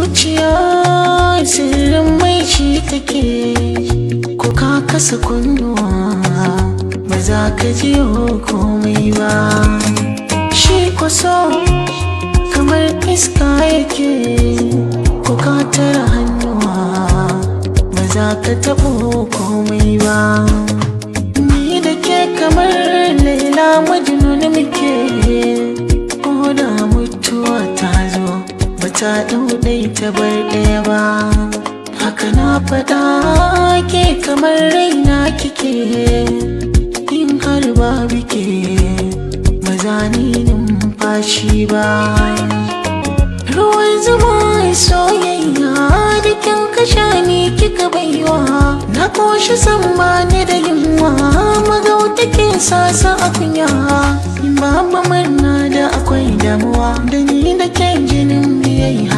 zuciya sirrin mai shi take, ko ka kasa kunnuwa ba za ka ji komai ba. Shi kwaso kamar iska yake, ko ka tara hannuwa ba za ka taɓo komai ba. Ni da ke kamar Laila Majnun muke, ko da mutuwa ta zo ba ta ɗauɗai ta bar ɗaya ba. Haka na faɗa ke kamar raina kike, in har ba bike ba za ni numfashi ba. Ruwan zuma soyayya da kin kasha ni kika baiwa, na koshi sama ni da yunwa, magauta ke sasa a kunya. Babu murna da akwai damuwa, da ni da ke jinin biyayya